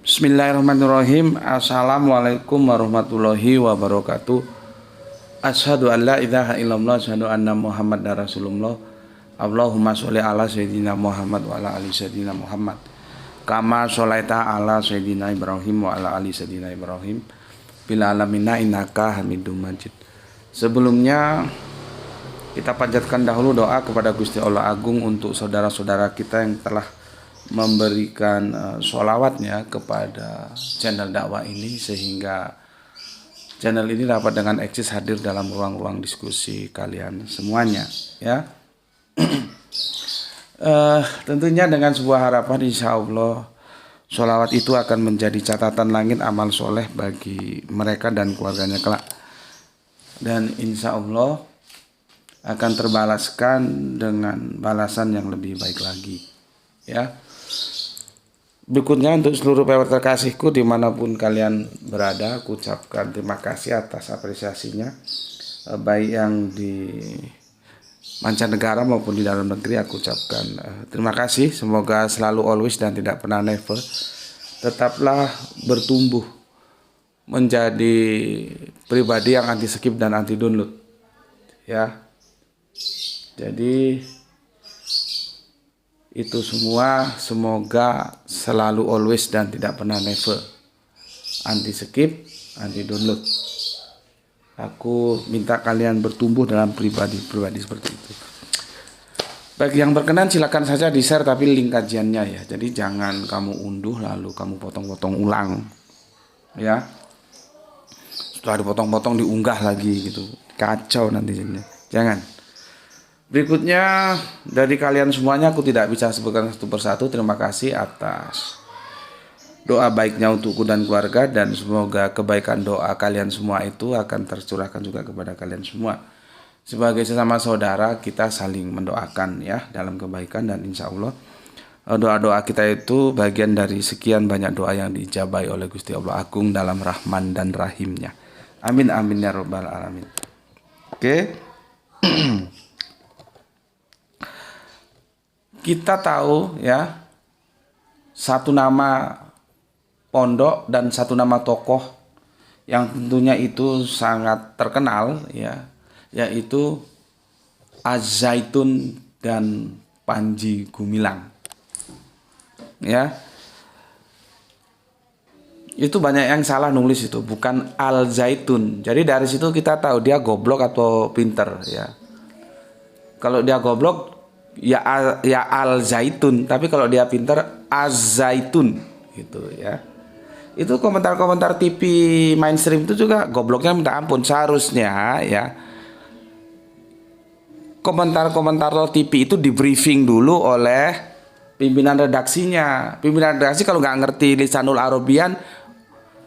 Bismillahirrahmanirrahim. Assalamualaikum warahmatullahi wabarakatuh. Asyhadu an la ilaha illallah, asyhadu anna Muhammadar Rasulullah. Allahumma sholli ala sayyidina Muhammad wa ala ali sayyidina Muhammad. Kama sholaita ala sayyidina Ibrahim wa ala ali sayyidina Ibrahim bil alamina innaka Hamidum Majid. Sebelumnya kita panjatkan dahulu doa kepada Gusti Allah Agung untuk saudara-saudara kita yang telah memberikan sholawatnya kepada channel dakwah ini, sehingga channel ini dapat dengan eksis hadir dalam ruang-ruang diskusi kalian semuanya, ya. Tentunya dengan sebuah harapan, insya Allah sholawat itu akan menjadi catatan langit amal soleh bagi mereka dan keluarganya kelak, dan insya Allah akan terbalaskan dengan balasan yang lebih baik lagi, ya. Berikutnya untuk seluruh pewarta kasihku dimanapun kalian berada, aku ucapkan terima kasih atas apresiasinya, baik yang di mancanegara maupun di dalam negeri. Aku ucapkan terima kasih, semoga selalu always dan tidak pernah never tetaplah bertumbuh menjadi pribadi yang anti skip dan anti download, ya. Jadi itu semua semoga selalu always dan tidak pernah never anti skip, anti download. Aku minta kalian bertumbuh dalam pribadi seperti itu. Bagi yang berkenan silakan saja di share, tapi link kajiannya, ya. Jadi jangan kamu unduh lalu kamu potong-potong ulang, ya. Setelah dipotong-potong diunggah lagi gitu, kacau nanti jadinya. Jangan. Berikutnya dari kalian semuanya aku tidak bisa sebutkan satu persatu. Terima kasih atas doa baiknya untukku dan keluarga, dan semoga kebaikan doa kalian semua itu akan tercurahkan juga kepada kalian semua. Sebagai sesama saudara kita saling mendoakan, ya, dalam kebaikan, dan insya Allah doa-doa kita itu bagian dari sekian banyak doa yang diijabai oleh Gusti Allah Agung dalam Rahman dan Rahimnya. Amin amin ya robbal alamin. Oke. Kita tahu, ya, satu nama pondok dan satu nama tokoh yang tentunya itu sangat terkenal, ya, yaitu Az-Zaitun dan Panji Gumilang, ya. Itu banyak yang salah nulis, itu bukan Al-Zaitun. Jadi dari situ kita tahu dia goblok atau pinter, ya. Kalau dia goblok ya Al-Zaitun, tapi kalau dia pinter Az-Zaitun gitu, ya. Itu komentar-komentar TV mainstream itu juga gobloknya minta ampun. Seharusnya, ya, komentar-komentar TV itu di briefing dulu oleh pimpinan redaksinya. Pimpinan redaksi kalau nggak ngerti lisanul Arabian,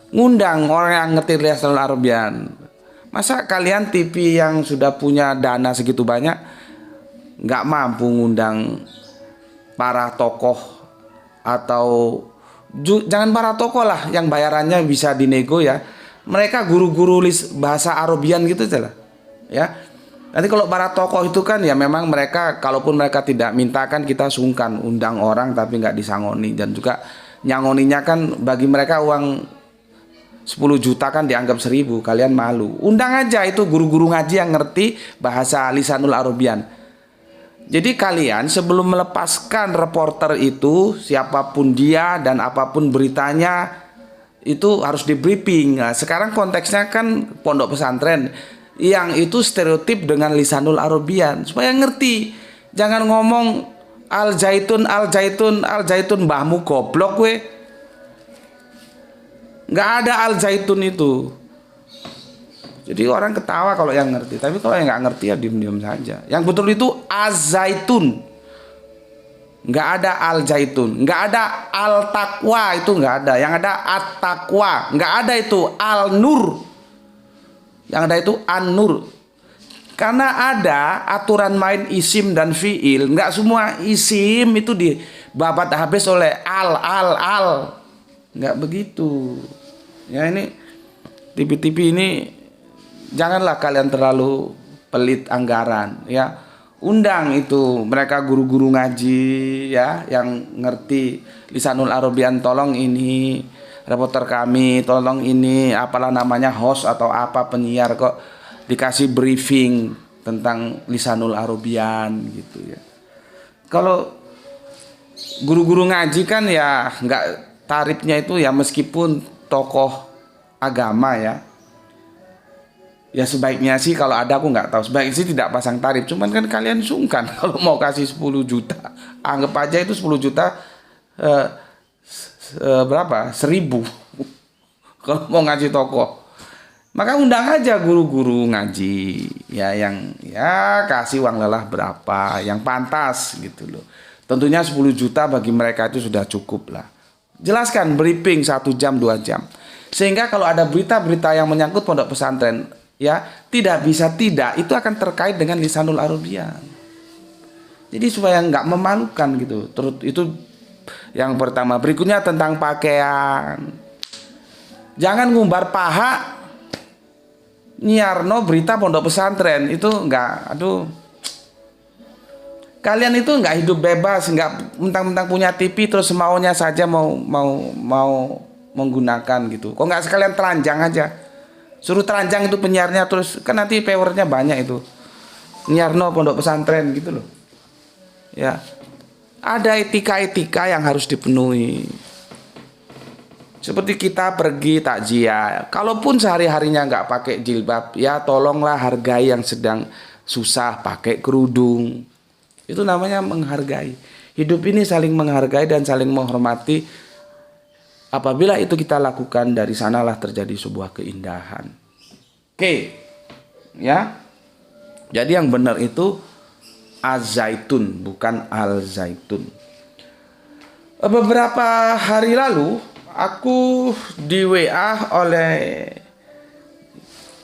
ngundang orang yang ngerti lisanul Arabian. Masa kalian TV yang sudah punya dana segitu banyak nggak mampu ngundang para tokoh, atau jangan para tokoh lah, yang bayarannya bisa dinego, ya. Mereka guru-guru bahasa Arabian gitu aja lah, ya. Nanti kalau para tokoh itu kan ya memang mereka, kalaupun mereka tidak minta kan kita sungkan undang orang tapi nggak disangoni, dan juga nyangoninya kan bagi mereka uang 10 juta kan dianggap 1000, kalian malu. Undang aja itu guru-guru ngaji yang ngerti bahasa lisanul Arabian. Jadi kalian sebelum melepaskan reporter itu, siapapun dia dan apapun beritanya, itu harus di briefing. Nah, sekarang konteksnya kan pondok pesantren yang itu stereotip dengan lisanul Arabian, supaya ngerti. Jangan ngomong Al-Zaitun, Al-Zaitun, Al-Zaitun, mbahmu goblok we. Nggak ada Al-Zaitun itu. Jadi orang ketawa kalau yang ngerti, tapi kalau yang nggak ngerti ya diem-diem saja. Yang betul itu Az-Zaitun, nggak ada Al-Zaitun, nggak ada Al-Taqwa, itu nggak ada. Yang ada At-Taqwa, nggak ada itu Al-Nur, yang ada itu An-Nur. Karena ada aturan main isim dan fiil, nggak semua isim itu dibabat habis oleh al, nggak begitu. Ya, ini TV-TV ini janganlah kalian terlalu pelit anggaran, ya. undang itu mereka guru-guru ngaji ya yang ngerti lisanul Arabian, tolong ini reporter kami, tolong ini apalah namanya host atau apa penyiar kok dikasih briefing tentang Lisanul Arabian gitu ya. Kalau guru-guru ngaji kan ya nggak, tarifnya itu ya meskipun tokoh agama ya. Ya sebaiknya sih kalau ada, aku nggak tahu, sebaiknya sih tidak pasang tarif. Cuman kan kalian sungkan kalau mau kasih 10 juta. Anggap aja itu 10 juta berapa? 1.000 kalau mau ngaji tokoh. Maka undang aja guru-guru ngaji ya, yang ya kasih uang lelah berapa yang pantas gitu loh. Tentunya 10 juta bagi mereka itu sudah cukup lah. Jelaskan briefing 1 jam 2 jam. Sehingga kalau ada berita-berita yang menyangkut pondok pesantren ya, tidak bisa tidak, itu akan terkait dengan Lisanul Arabian. Jadi supaya nggak memalukan gitu. Terus itu yang pertama. Berikutnya tentang pakaian. Jangan ngumbar paha nyiarno berita pondok pesantren, itu nggak, aduh. Kalian itu nggak hidup bebas, nggak mentang-mentang punya TV terus semaunya saja mau menggunakan gitu. Kok nggak sekalian telanjang aja? Suruh telanjang itu penyiarnya, terus kan nanti powernya banyak itu. Nyiarno pondok pesantren gitu loh. Ya. Ada etika-etika yang harus dipenuhi. Seperti kita pergi takziah, kalaupun sehari-harinya nggak pakai jilbab, ya tolonglah hargai yang sedang susah pakai kerudung. Itu namanya menghargai. Hidup ini saling menghargai dan saling menghormati. Apabila itu kita lakukan, dari sanalah terjadi sebuah keindahan. Oke, ya. Jadi yang benar itu Az-Zaitun, bukan Al-Zaitun. Beberapa hari lalu aku di WA oleh,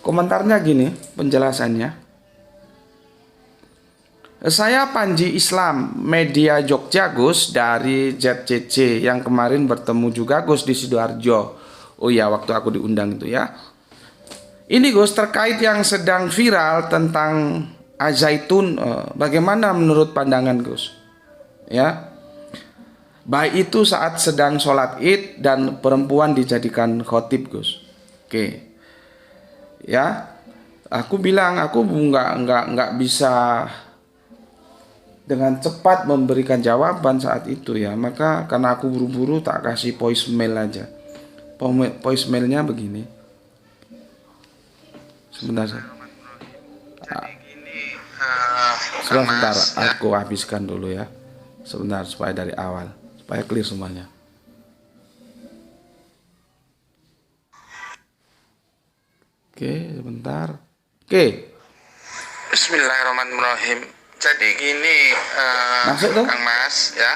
komentarnya gini penjelasannya. Saya Panji Islam, media Jogja Gus, dari ZCC yang kemarin bertemu juga Gus di Sidoarjo. Oh ya, waktu aku diundang itu ya. Ini Gus terkait yang sedang viral tentang Az-Zaitun, bagaimana menurut pandangan Gus? Ya. Baik itu saat sedang sholat id dan perempuan dijadikan khotib Gus. Oke. Ya. Aku bilang aku nggak bisa dengan cepat memberikan jawaban saat itu ya. Maka karena aku buru-buru tak kasih voicemail aja. Voicemailnya begini. Sebentar. Sebentar, aku habiskan dulu ya. Sebentar supaya dari awal, supaya clear semuanya. Oke, sebentar. Oke. Bismillahirrahmanirrahim. Jadi gini, Kang Mas ya,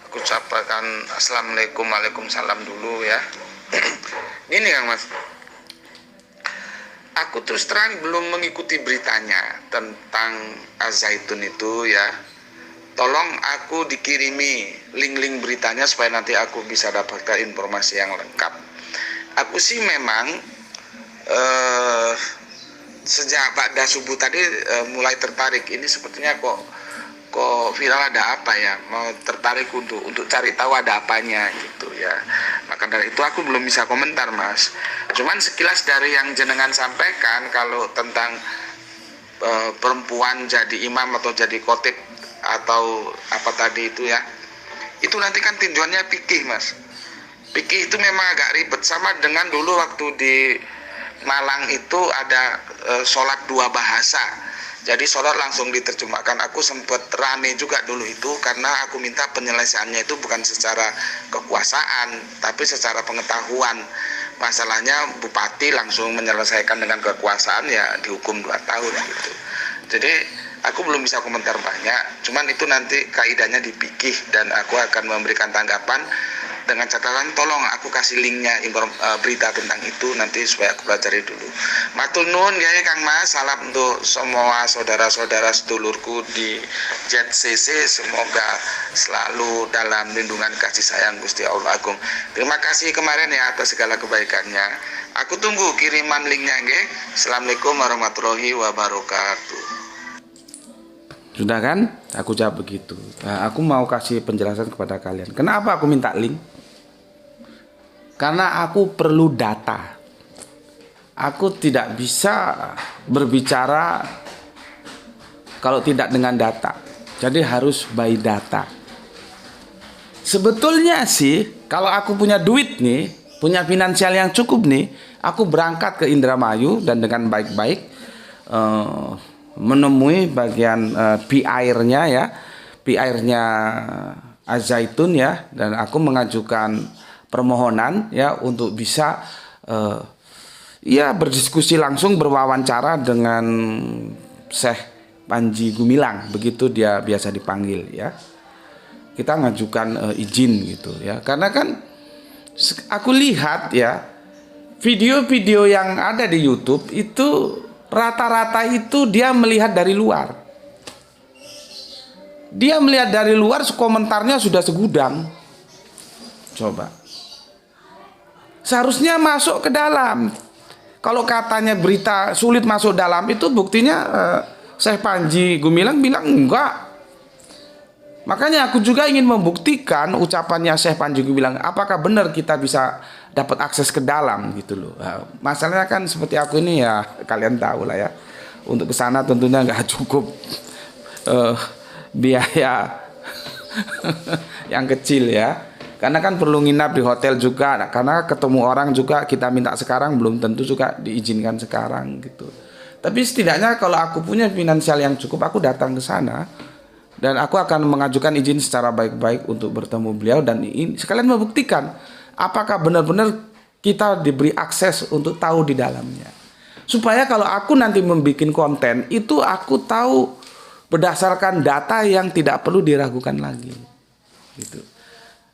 aku ucapkan assalamualaikum, waalaikumsalam dulu ya. Gini Kang Mas, aku terus terang belum mengikuti beritanya tentang Az-Zaitun itu ya. Tolong aku dikirimi link-link beritanya supaya nanti aku bisa dapatkan informasi yang lengkap. Aku sih memang sejak pada subuh tadi mulai tertarik, ini sepertinya kok viral, ada apa ya, mau tertarik untuk cari tahu ada apanya gitu ya. Maka dari itu aku belum bisa komentar Mas. Cuman sekilas dari yang jenengan sampaikan, kalau tentang perempuan jadi imam atau jadi khotib atau apa tadi itu ya, itu nanti kan tinjauannya fikih Mas. Fikih itu memang agak ribet, sama dengan dulu waktu di Malang itu ada sholat 2 bahasa. Jadi sholat langsung diterjemahkan. Aku sempat rame juga dulu itu, karena aku minta penyelesaiannya itu bukan secara kekuasaan, tapi secara pengetahuan. Masalahnya bupati langsung menyelesaikan dengan kekuasaan, ya dihukum 2 tahun gitu. Jadi aku belum bisa komentar banyak. Cuman itu nanti kaidahnya dipikih dan aku akan memberikan tanggapan. Dengan catatan tolong aku kasih linknya, berita tentang itu nanti supaya aku pelajari dulu. Matur nuwun ya Kang Mas, salam untuk semua saudara-saudara sedulurku di ZCC, semoga selalu dalam lindungan kasih sayang Gusti Allah Agung. Terima kasih kemarin ya atas segala kebaikannya. Aku tunggu kiriman linknya nggih. Assalamualaikum warahmatullahi wabarakatuh. Sudah kan? Aku jawab begitu. Nah, aku mau kasih penjelasan kepada kalian. Kenapa aku minta link? Karena aku perlu data. Aku tidak bisa berbicara kalau tidak dengan data. Jadi harus by data. Sebetulnya sih, kalau aku punya duit nih, punya finansial yang cukup nih, aku berangkat ke Indramayu dan dengan baik-baik menemui bagian PR-nya ya, PR-nya Al-Zaitun ya, dan aku mengajukan permohonan ya untuk bisa ya berdiskusi langsung, berwawancara dengan Syekh Panji Gumilang, begitu dia biasa dipanggil ya. Kita ngajukan izin gitu ya, karena kan aku lihat ya video-video yang ada di YouTube itu rata-rata itu dia melihat dari luar. Dia melihat dari luar, komentarnya sudah segudang. Coba. Seharusnya masuk ke dalam. Kalau katanya berita sulit masuk dalam, itu buktinya Syekh Panji Gumilang bilang enggak. Makanya aku juga ingin membuktikan ucapannya Syekh Panji Gumilang, apakah benar kita bisa dapat akses ke dalam gitu loh. Nah, masalahnya kan seperti aku ini ya, kalian tahu lah ya. Untuk ke sana tentunya nggak cukup biaya yang kecil ya. Karena kan perlu nginap di hotel juga. Nah, karena ketemu orang juga kita minta sekarang belum tentu juga diizinkan sekarang gitu. Tapi setidaknya kalau aku punya finansial yang cukup, aku datang ke sana dan aku akan mengajukan izin secara baik-baik untuk bertemu beliau dan ini sekalian membuktikan apakah benar-benar kita diberi akses untuk tahu di dalamnya. Supaya kalau aku nanti membuat konten itu aku tahu berdasarkan data yang tidak perlu diragukan lagi. Gitu.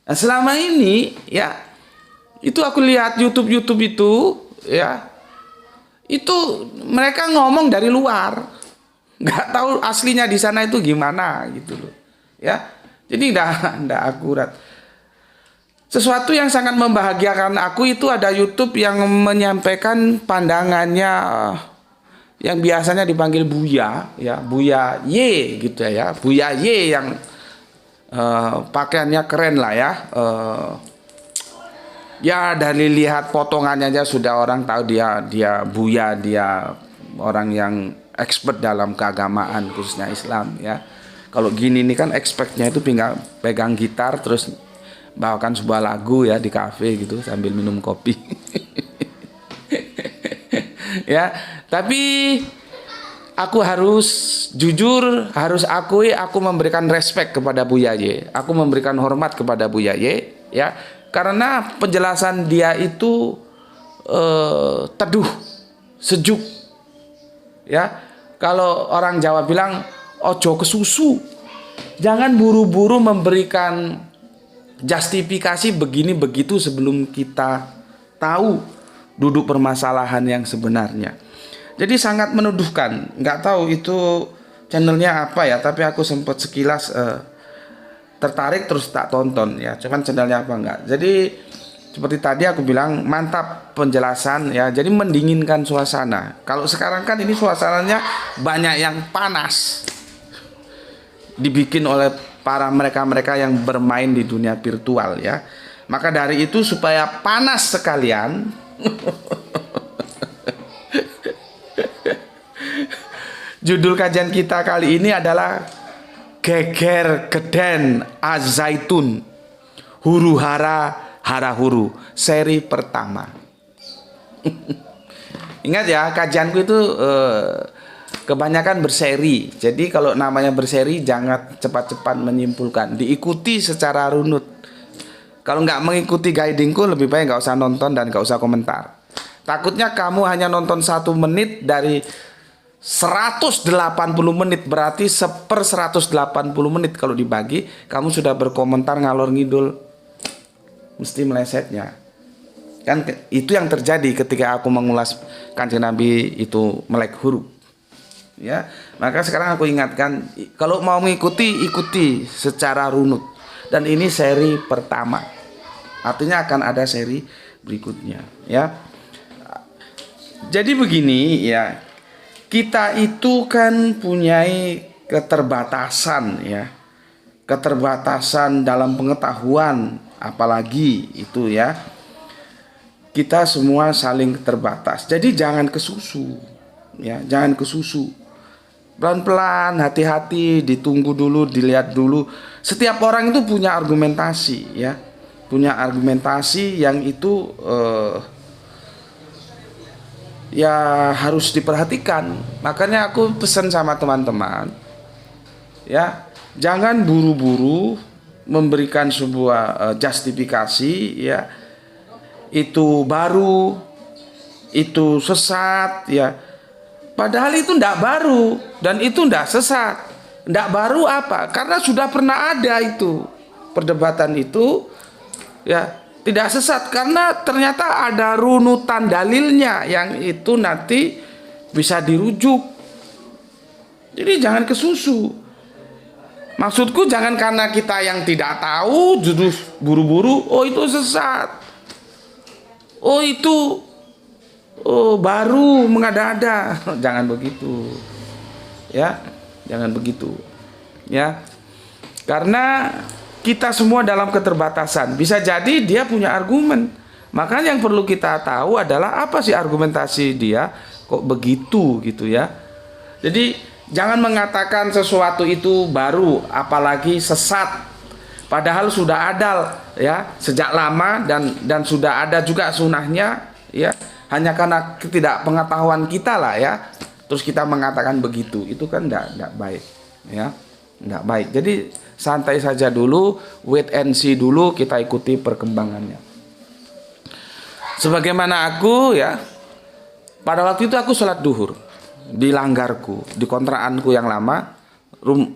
Nah, selama ini ya itu aku lihat YouTube itu ya, itu mereka ngomong dari luar, nggak tahu aslinya di sana itu gimana gitu loh ya. Jadi nggak akurat. Sesuatu yang sangat membahagiakan aku itu ada YouTube yang menyampaikan pandangannya yang biasanya dipanggil Buya ya, Buya Y gitu ya, Buya Y yang pakaiannya keren lah ya. Ya dari lihat potongannya aja sudah orang tahu dia Buya, dia orang yang expert dalam keagamaan khususnya Islam ya. Kalau gini nih kan expertnya itu pegang gitar terus bawakan sebuah lagu ya di kafe gitu sambil minum kopi. Ya, tapi aku harus jujur, harus akui aku memberikan respect kepada Buya Y. Aku memberikan hormat kepada Buya Y ya, karena penjelasan dia itu teduh, sejuk. Ya, kalau orang Jawa bilang ojo kesusu. Jangan buru-buru memberikan justifikasi begini begitu sebelum kita tahu duduk permasalahan yang sebenarnya. Jadi sangat menuduhkan. Nggak tahu itu channelnya apa ya, tapi aku sempat sekilas tertarik terus tak tonton ya. Cuman channelnya apa enggak. Jadi seperti tadi aku bilang mantap penjelasan ya. Jadi mendinginkan suasana. Kalau sekarang kan ini suasananya banyak yang panas. Dibikin oleh para mereka-mereka yang bermain di dunia virtual ya. Maka dari itu supaya panas sekalian judul kajian kita kali ini adalah Geger Geden Al-Zaitun Huru Hara Hara Huru, seri pertama. Ingat ya, kajianku itu kebanyakan berseri. Jadi kalau namanya berseri jangan cepat-cepat menyimpulkan, diikuti secara runut. Kalau nggak mengikuti guidingku lebih baik nggak usah nonton dan nggak usah komentar. Takutnya kamu hanya nonton 1 menit dari 180 menit, berarti 1/180 menit kalau dibagi kamu sudah berkomentar ngalor ngidul, mesti melesetnya. Kan itu yang terjadi ketika aku mengulas Kanjeng Nabi itu melek huruf. Ya, maka sekarang aku ingatkan, kalau mau mengikuti ikuti secara runut. Dan ini seri pertama. Artinya akan ada seri berikutnya, ya. Jadi begini ya. Kita itu kan punya keterbatasan ya. Keterbatasan dalam pengetahuan apalagi itu ya. kita semua saling terbatas. Jadi jangan kesusu, ya, jangan kesusu. Pelan-pelan, hati-hati, ditunggu dulu, dilihat dulu. Setiap orang itu punya argumentasi, ya, punya argumentasi yang itu ya harus diperhatikan. Makanya aku pesan sama teman-teman, ya, jangan buru-buru memberikan sebuah justifikasi, ya, itu baru, itu sesat, ya. Padahal itu ndak baru dan itu ndak sesat. Ndak baru apa? Karena sudah pernah ada itu perdebatan itu, ya, tidak sesat karena ternyata ada runutan dalilnya yang itu nanti bisa dirujuk. Jadi jangan kesusu. Maksudku jangan karena kita yang tidak tahu justru buru-buru, oh itu sesat. Oh itu baru mengada-ada. Jangan begitu, ya, jangan begitu, ya, karena kita semua dalam keterbatasan. Bisa jadi dia punya argumen, makanya yang perlu kita tahu adalah apa sih argumentasi dia kok begitu, gitu ya. Jadi jangan mengatakan sesuatu itu baru apalagi sesat, padahal sudah ada, ya, sejak lama dan sudah ada juga sunahnya, ya. Hanya karena ketidakpengetahuan kita lah, ya, terus kita mengatakan begitu, itu kan enggak baik, ya, enggak baik. Jadi santai saja dulu, wait and see dulu, kita ikuti perkembangannya. Sebagaimana aku, ya, pada waktu itu aku sholat duhur di langgarku, di kontrakanku yang lama.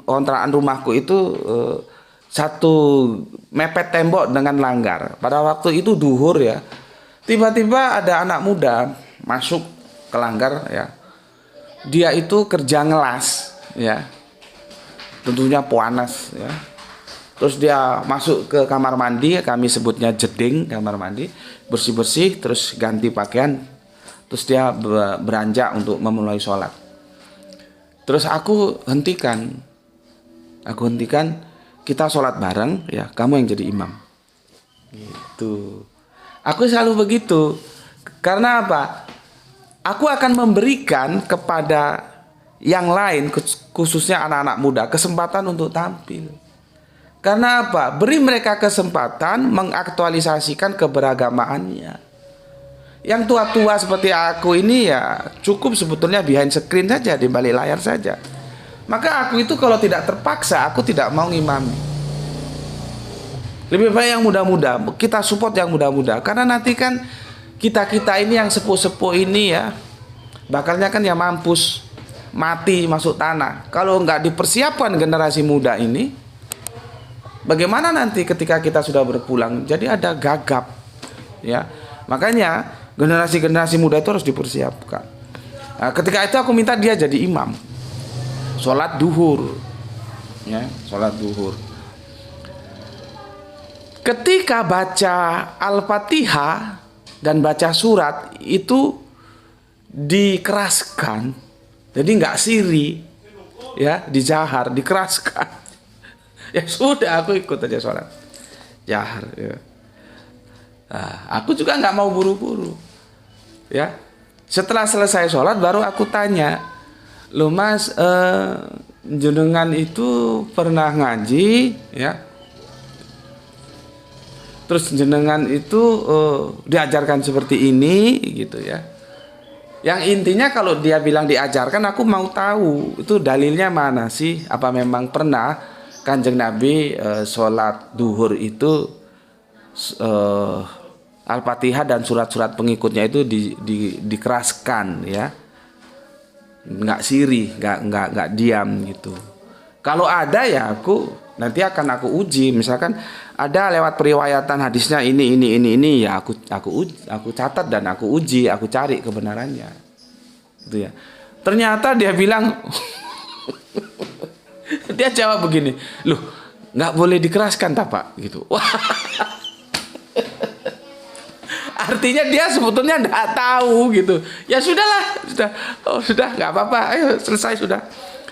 Kontrakan rumahku itu satu mepet tembok dengan langgar. Pada waktu itu duhur, ya, tiba-tiba ada anak muda masuk ke langgar, ya. Dia itu kerja ngelas, ya, tentunya panas, ya. Terus dia masuk ke kamar mandi, kami sebutnya jeding, kamar mandi, bersih-bersih, terus ganti pakaian, terus dia beranjak untuk memulai sholat. Terus aku hentikan, kita sholat bareng, ya, kamu yang jadi imam, gitu. Aku selalu begitu, karena apa? Aku akan memberikan kepada yang lain, khususnya anak-anak muda, kesempatan untuk tampil. Karena apa? Beri mereka kesempatan mengaktualisasikan keberagamaannya. Yang tua-tua seperti aku ini, ya, cukup sebetulnya behind screen saja, di balik layar saja. Maka aku itu kalau tidak terpaksa, aku tidak mau ngimami. Lebih baik yang muda-muda, kita support yang muda-muda. Karena nanti kan kita-kita ini yang sepuh-sepuh ini, ya, bakalnya kan ya mampus, mati masuk tanah. Kalau nggak dipersiapkan generasi muda ini, bagaimana nanti ketika kita sudah berpulang? Jadi ada gagap, ya. Makanya generasi-generasi muda itu harus dipersiapkan. Nah, ketika itu aku minta dia jadi imam, sholat duhur, ya, sholat duhur. Ketika baca Al-Fatihah dan baca surat itu dikeraskan, jadi nggak siri, ya, dijahar, dikeraskan. Ya sudah, aku ikut aja sholat jahar, ya. Nah, aku juga nggak mau buru-buru, ya. Setelah selesai sholat baru aku tanya, loh mas, jenengan itu pernah ngaji, ya? Terus jenengan itu diajarkan seperti ini, gitu, ya. Yang intinya kalau dia bilang diajarkan, aku mau tahu itu dalilnya mana sih? Apa memang pernah Kanjeng Nabi sholat duhur itu Al-Fatihah dan surat-surat pengikutnya itu dikeraskan, ya, nggak sirih, nggak diam, gitu. Kalau ada, ya nanti akan aku uji. Misalkan ada lewat periwayatan hadisnya ini, ya aku catat dan aku uji, aku cari kebenarannya, gitu, ya. Ternyata dia bilang dia jawab begini, loh, nggak boleh dikeraskan tak pak, gitu. Wah, artinya dia sebetulnya nggak tahu, gitu. Ya sudahlah, sudah nggak apa-apa, ayo selesai, sudah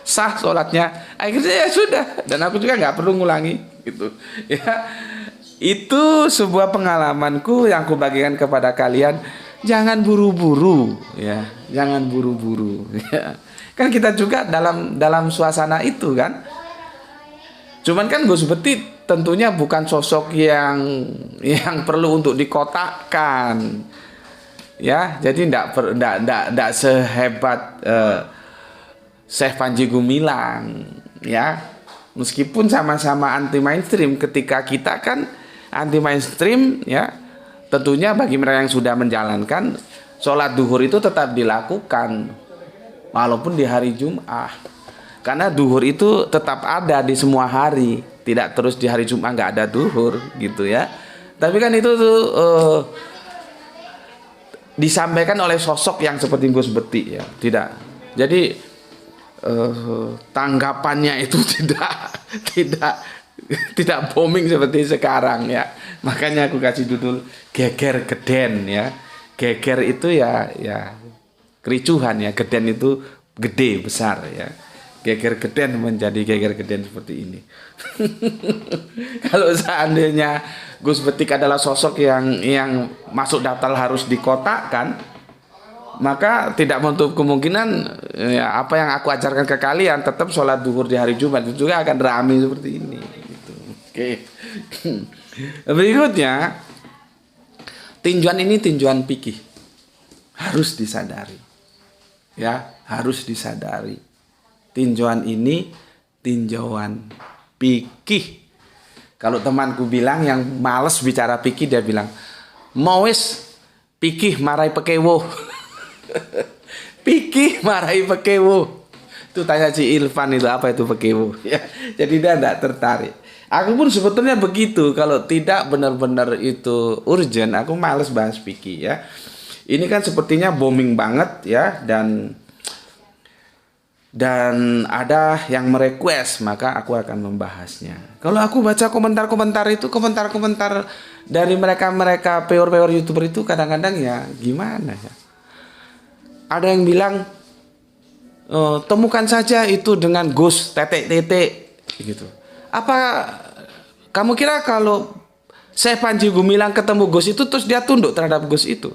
sah sholatnya. Akhirnya ya sudah, dan aku juga nggak perlu ngulangi, gitu, ya. Itu sebuah pengalamanku yang aku bagikan kepada kalian. Jangan buru-buru, ya. Jangan buru-buru. Ya. Kan kita juga dalam suasana itu kan. Cuman kan Gus Beti tentunya bukan sosok yang perlu untuk dikotakkan. Ya, jadi ndak sehebat Syekh Panji Gumilang, ya. Meskipun sama-sama anti mainstream, ketika kita kan anti mainstream, ya. Tentunya bagi mereka yang sudah menjalankan sholat duhur itu tetap dilakukan walaupun di hari Jumat. Karena duhur itu tetap ada di semua hari, tidak terus di hari Jumat nggak ada duhur gitu ya. Tapi kan itu tuh disampaikan oleh sosok yang seperti Gus Beti ya, tidak. Jadi tanggapannya itu tidak booming seperti sekarang ya. Makanya aku kasih judul geger geden ya. Geger itu ya kericuhan ya, geden itu gede besar ya. Geger geden menjadi geger geden seperti ini. Kalau seandainya Gus Betik adalah sosok yang masuk daftar harus dikotakkan, maka tidak menutup kemungkinan ya, apa yang aku ajarkan ke kalian tetap sholat duhur di hari Jumat itu juga akan ramai seperti ini. Gitu. Oke. Berikutnya, tinjauan ini tinjauan fikih, harus disadari, ya harus disadari. Tinjauan ini tinjauan fikih. Kalau temanku bilang yang males bicara fikih, dia bilang mau wis fikih marai pekewo. Fikih marai pekewo. Itu tanya si Ilvan itu apa itu pekewo. Ya, jadi dia tidak tertarik. Aku pun sebetulnya begitu. Kalau tidak benar-benar itu urgent, aku males bahas fikih ya. Ini kan sepertinya booming banget ya, dan ada yang merequest, maka aku akan membahasnya. Kalau aku baca komentar-komentar itu, komentar-komentar dari mereka peor-peor YouTuber itu kadang-kadang ya gimana ya. Ada yang bilang temukan saja itu dengan Gus tetek gitu. Apa kamu kira kalau Syekh Panji Gumilang ketemu Gus itu terus dia tunduk terhadap Gus itu?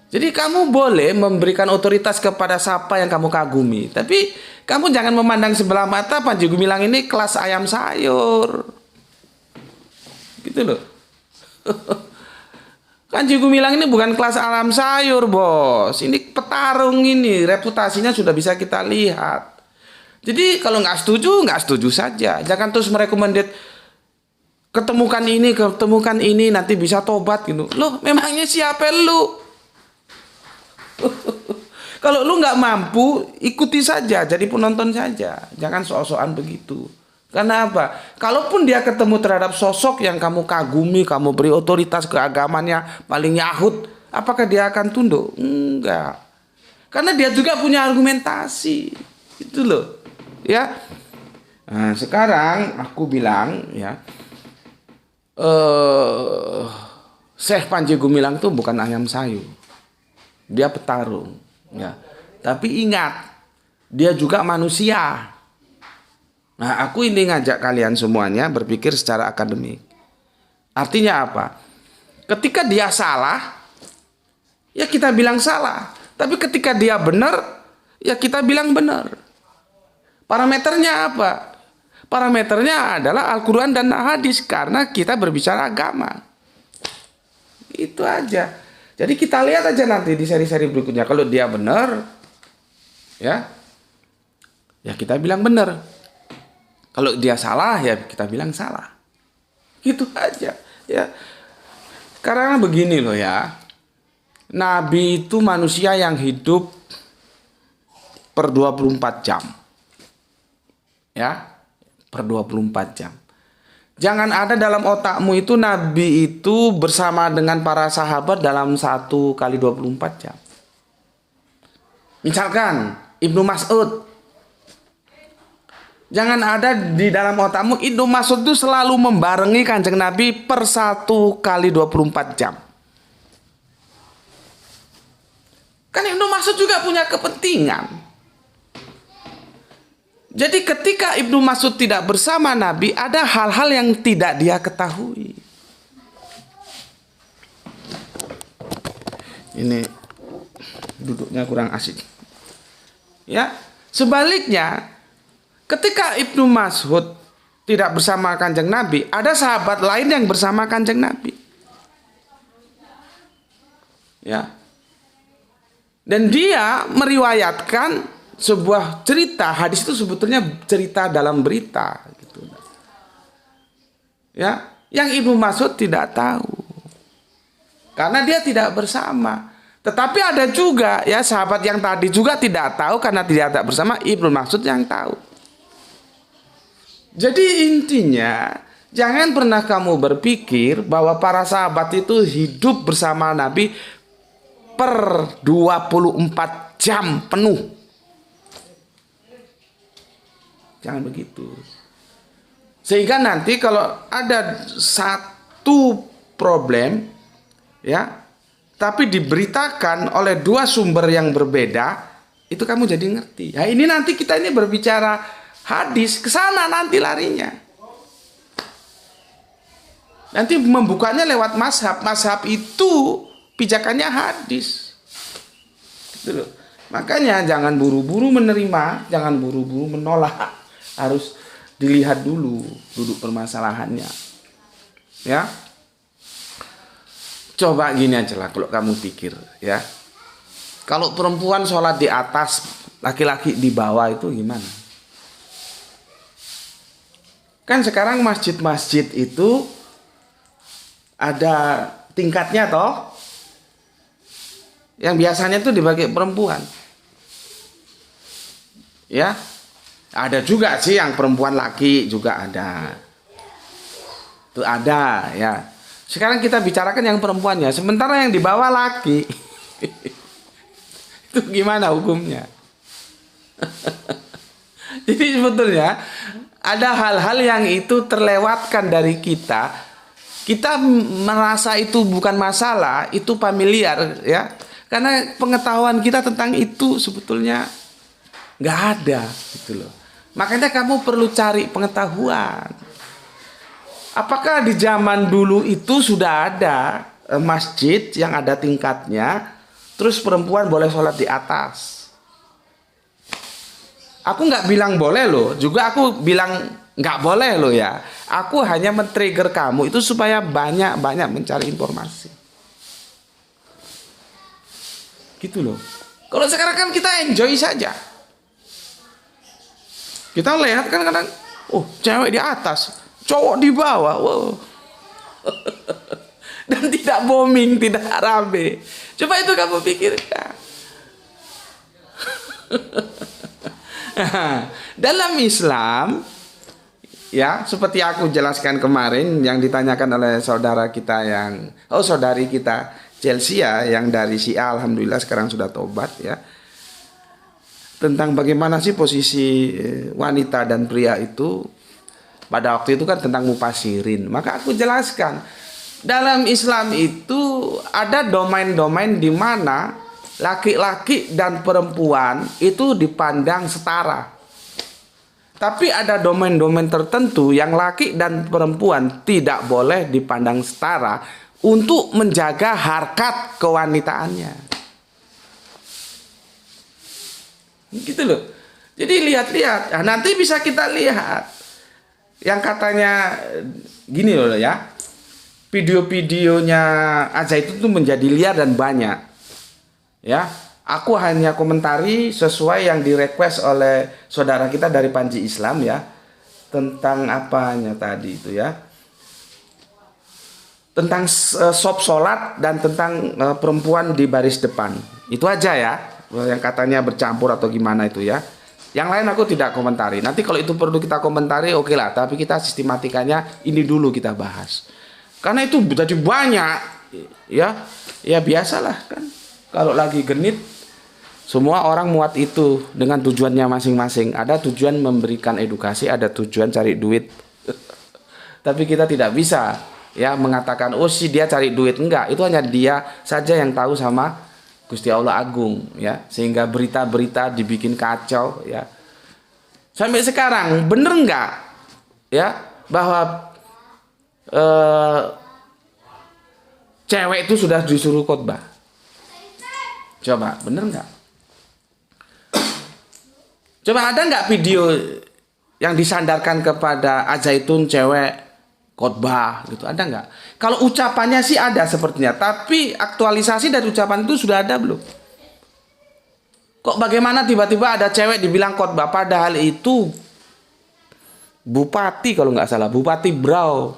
Jadi kamu boleh memberikan otoritas kepada siapa yang kamu kagumi, tapi kamu jangan memandang sebelah mata Panji Gumilang ini kelas ayam sayur. Gitu loh. Panji Gumilang ini bukan kelas ayam sayur, bos. Ini petarung ini, reputasinya sudah bisa kita lihat. Jadi kalau nggak setuju saja. Jangan terus merekomendasi ketemukan ini nanti bisa tobat gitu. Loh, memangnya siapa lu? Kalau lu nggak mampu, ikuti saja, jadi penonton saja. Jangan sok-sokan begitu. Karena apa? Kalaupun dia ketemu terhadap sosok yang kamu kagumi, kamu beri otoritas ke agamanya, paling Yahud, apakah dia akan tunduk? Enggak. Karena dia juga punya argumentasi. Itu loh. Ya. Nah, sekarang aku bilang ya, Syekh Panji Gumilang itu bukan ayam sayur. Dia petarung, ya. Tapi ingat, dia juga manusia. Nah, aku ini ngajak kalian semuanya berpikir secara akademik. Artinya apa? Ketika dia salah, ya kita bilang salah. Tapi ketika dia benar, ya kita bilang benar. Parameternya apa? Parameternya adalah Al-Quran dan hadis, karena kita berbicara agama. Itu aja. Jadi kita lihat aja nanti di seri-seri berikutnya. Kalau dia benar, ya kita bilang benar. Kalau dia salah, ya kita bilang salah. Gitu aja. Ya. Karena begini loh ya. Nabi itu manusia yang hidup per 24 jam. Ya, per 24 jam. Jangan ada dalam otakmu itu Nabi itu bersama dengan para sahabat dalam 1 kali 24 jam. Misalkan Ibnu Mas'ud. Jangan ada di dalam otakmu Ibnu Mas'ud itu selalu membarengi Kanjeng Nabi per 1 kali 24 jam. Kan Ibnu Mas'ud juga punya kepentingan. Jadi ketika Ibnu Mas'ud tidak bersama Nabi, ada hal-hal yang tidak dia ketahui. Ini duduknya kurang asik. Ya, sebaliknya ketika Ibnu Mas'ud tidak bersama Kanjeng Nabi, ada sahabat lain yang bersama Kanjeng Nabi. Ya. Dan dia meriwayatkan sebuah cerita, hadis itu sebetulnya cerita dalam berita gitu. Ya, yang Ibnu Mas'ud tidak tahu. Karena dia tidak bersama. Tetapi ada juga ya sahabat yang tadi juga tidak tahu karena tidak bersama, Ibnu Mas'ud yang tahu. Jadi intinya, jangan pernah kamu berpikir bahwa para sahabat itu hidup bersama Nabi per 24 jam penuh. Jangan begitu. Sehingga nanti kalau ada satu problem, ya, tapi diberitakan oleh dua sumber yang berbeda, itu kamu jadi ngerti. Nah, ini nanti kita ini berbicara hadis, ke sana nanti larinya. Nanti membukanya lewat mazhab. Mazhab itu pijakannya hadis. Gitu loh. Makanya jangan buru-buru menerima, jangan buru-buru menolak. Harus dilihat dulu duduk permasalahannya. Ya. Coba gini aja lah kalau kamu pikir, ya. Kalau perempuan sholat di atas, laki-laki di bawah itu gimana? Kan sekarang masjid-masjid itu ada tingkatnya toh. Yang biasanya itu dibagi perempuan. Ya. Ada juga sih yang perempuan laki juga ada. Itu ada ya. Sekarang kita bicarakan yang perempuannya. Sementara yang di bawah laki. Itu gimana hukumnya? Jadi sebetulnya ada hal-hal yang itu terlewatkan dari kita. Kita merasa itu bukan masalah, itu familiar ya. Karena pengetahuan kita tentang itu sebetulnya nggak ada gitu loh. Makanya kamu perlu cari pengetahuan. Apakah di zaman dulu itu sudah ada masjid yang ada tingkatnya, terus perempuan boleh sholat di atas? Aku nggak bilang boleh loh, juga aku bilang nggak boleh loh ya. Aku hanya men-trigger kamu itu supaya banyak-banyak mencari informasi. Gitu loh. Kalau sekarang kan kita enjoy saja. Kita lihat kan kadang, oh cewek di atas, cowok di bawah, wow. Dan tidak booming, tidak rame. Coba itu kamu pikirkan. Dalam Islam, ya seperti aku jelaskan kemarin yang ditanyakan oleh saudara kita saudari kita Chelsea yang dari Syiah, alhamdulillah sekarang sudah tobat ya. Tentang bagaimana sih posisi wanita dan pria itu pada waktu itu kan tentang mufasirin. Maka aku jelaskan dalam Islam itu ada domain-domain di mana laki-laki dan perempuan itu dipandang setara. Tapi ada domain-domain tertentu yang laki dan perempuan tidak boleh dipandang setara untuk menjaga harkat kewanitaannya. Gitu loh. Jadi lihat-lihat. Nah, nanti bisa kita lihat yang katanya gini loh ya. Video-videonya aja itu tuh menjadi liar dan banyak. Ya, aku hanya komentari sesuai yang di-request oleh saudara kita dari Panji Islam ya. Tentang apanya tadi itu ya. Tentang sop sholat dan tentang perempuan di baris depan. Itu aja ya. Yang katanya bercampur atau gimana itu ya. Yang lain aku tidak komentari. Nanti kalau itu perlu kita komentari oke lah. Tapi kita sistematikanya ini dulu kita bahas. Karena itu jadi banyak ya. Ya biasalah kan. Kalau lagi genit semua orang muat itu dengan tujuannya masing-masing. Ada tujuan memberikan edukasi, ada tujuan cari duit. Tapi kita tidak bisa ya mengatakan oh sih dia cari duit, enggak. Itu hanya dia saja yang tahu sama Gusti Allah Agung ya, sehingga berita-berita dibikin kacau ya. Sampai sekarang bener nggak ya bahwa cewek itu sudah disuruh khotbah? Coba bener nggak? Coba ada nggak video yang disandarkan kepada Al-Zaitun cewek khotbah gitu, ada nggak? Kalau ucapannya sih ada sepertinya, tapi aktualisasi dari ucapan itu sudah ada belum? Kok bagaimana tiba-tiba ada cewek dibilang khotbah, padahal itu bupati kalau nggak salah, Bupati Brau.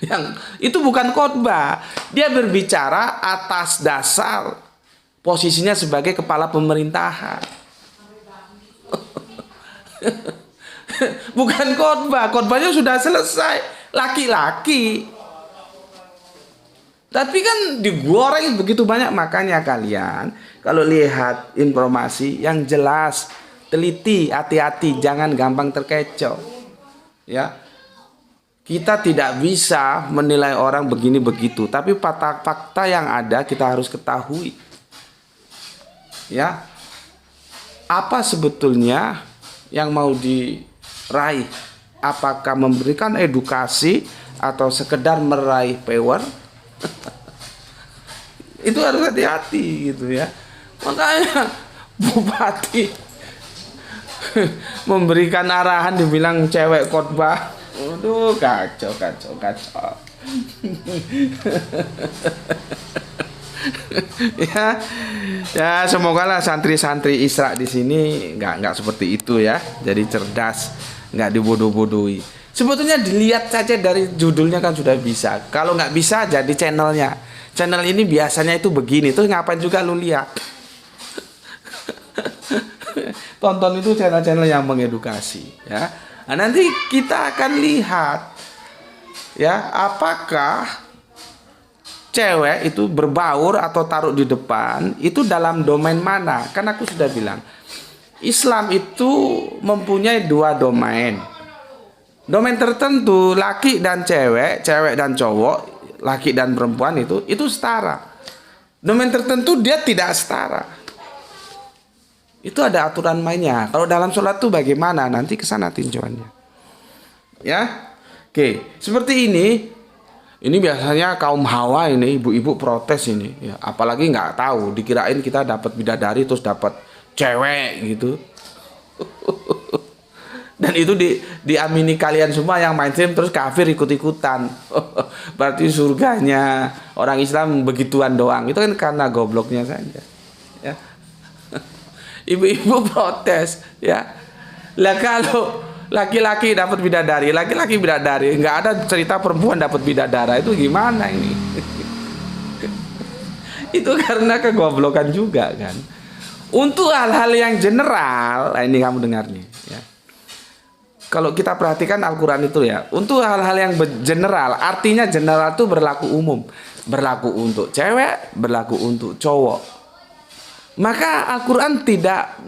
Yang itu bukan khotbah, dia berbicara atas dasar posisinya sebagai kepala pemerintahan. Bukan khotbah, khotbahnya sudah selesai, laki-laki. Tapi kan digoreng begitu banyak, makanya kalian kalau lihat informasi yang jelas, teliti, hati-hati, jangan gampang terkecoh. Ya. Kita tidak bisa menilai orang begini begitu, tapi fakta yang ada kita harus ketahui. Ya. Apa sebetulnya yang mau diraih? Apakah memberikan edukasi atau sekedar meraih power? Itu harus hati-hati gitu ya. Makanya bupati memberikan arahan dibilang cewek khotbah. Aduh, kacau. Ya semoga lah santri-santri Isra di sini nggak seperti itu ya. Jadi cerdas, nggak dibodoh-bodohi. Sebetulnya dilihat saja dari judulnya kan sudah bisa. Kalau nggak bisa jadi channelnya. Channel ini biasanya itu begini. Terus ngapain juga lu lihat? Tonton itu channel-channel yang mengedukasi ya. Nah, nanti kita akan lihat ya apakah cewek itu berbaur atau taruh di depan itu dalam domain mana? Kan aku sudah bilang Islam itu mempunyai dua domain. Domain tertentu laki dan cewek, cewek dan cowok, laki dan perempuan itu setara. Domain tertentu dia tidak setara. Itu ada aturan mainnya. Kalau dalam sholat tuh bagaimana? Nanti kesana tinjauannya. Ya, oke. Seperti ini. Ini biasanya kaum hawa ini, ibu-ibu protes ini. Ya, apalagi nggak tahu, dikirain kita dapat bidadari terus dapat cewek gitu. Dan itu diamini kalian semua yang mainstream terus kafir ikut-ikutan. Berarti surganya orang Islam begituan doang. Itu kan karena gobloknya saja. Ya. Ibu-ibu protes ya. Lah kalau laki-laki dapat bidadari, laki-laki bidadari, nggak ada cerita perempuan dapat bidadara, itu gimana ini? Itu karena kegoblokan juga kan. Untuk hal-hal yang general, nah ini kamu dengar nih ya. Kalau kita perhatikan Al-Quran itu ya, untuk hal-hal yang general, artinya general itu berlaku umum, berlaku untuk cewek, berlaku untuk cowok. Maka Al-Quran tidak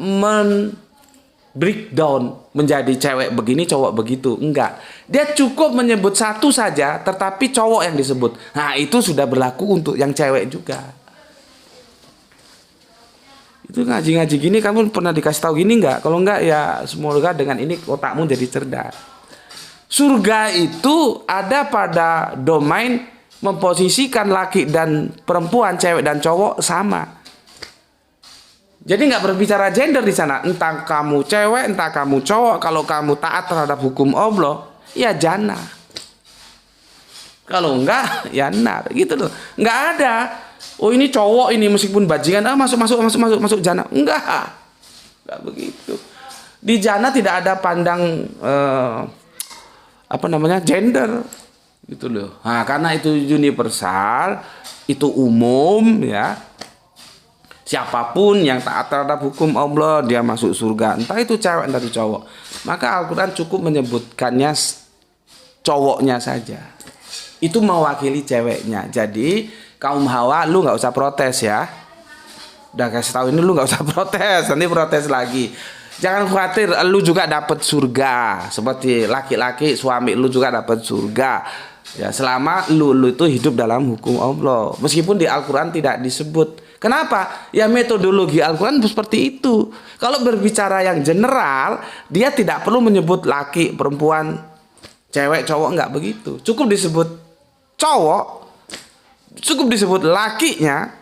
breakdown menjadi cewek begini, cowok begitu. Enggak. Dia cukup menyebut satu saja, tetapi cowok yang disebut. Nah, itu sudah berlaku untuk yang cewek juga. Itu ngaji-ngaji gini, kamu pernah dikasih tahu gini enggak? Kalau enggak ya semoga dengan ini otakmu jadi cerdas. Surga itu ada pada domain memposisikan laki dan perempuan, cewek dan cowok sama. Jadi nggak berbicara gender di sana. Entah kamu cewek, entah kamu cowok. Kalau kamu taat terhadap hukum Allah, ya jannah. Kalau enggak, ya nar. Gitu loh. Nggak ada. Oh ini cowok ini meskipun bajingan, masuk jannah. Enggak begitu. Di jannah tidak ada pandang gender. Gitu loh. Nah, karena itu universal, itu umum ya. Siapapun yang taat terhadap hukum Allah dia masuk surga, entah itu cewek entah itu cowok. Maka Al-Quran cukup menyebutkannya cowoknya saja. Itu mewakili ceweknya. Jadi kaum hawa lu nggak usah protes ya. Udah kasih tahu ini lu nggak usah protes, nanti protes lagi. Jangan khawatir, lu juga dapat surga. Seperti laki-laki suami lu juga dapat surga. Ya selama lu itu hidup dalam hukum Allah. Meskipun di Al-Quran tidak disebut. Kenapa? Ya metodologi Al-Quran seperti itu. Kalau berbicara yang general, dia tidak perlu menyebut laki, perempuan, cewek, cowok, nggak begitu. Cukup disebut cowok, cukup disebut lakinya,